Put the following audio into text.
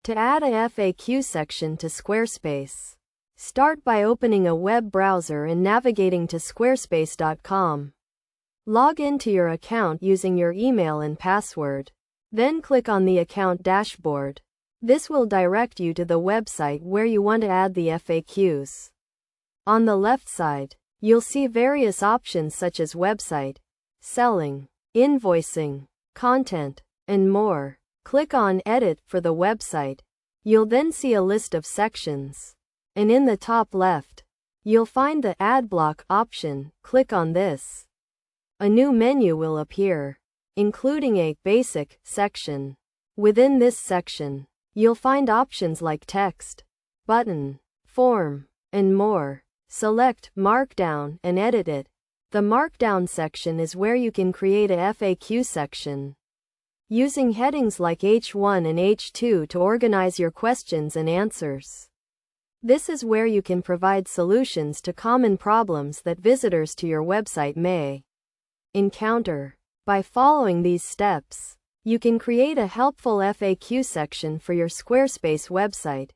To add a FAQ section to Squarespace, start by opening a web browser and navigating to squarespace.com. Log into your account using your email and password. Then click on the account dashboard. This will direct you to the website where you want to add the FAQs. On the left side, you'll see various options such as website, selling, invoicing, content, and more. Click on Edit for the website. You'll then see a list of sections. And in the top left, you'll find the Add Block option. Click on this. A new menu will appear, including a Basic section. Within this section, you'll find options like text, button, form, and more. Select Markdown and edit it. The Markdown section is where you can create a FAQ section, using headings like H1 and H2 to organize your questions and answers. This is where you can provide solutions to common problems that visitors to your website may encounter. By following these steps, you can create a helpful FAQ section for your Squarespace website.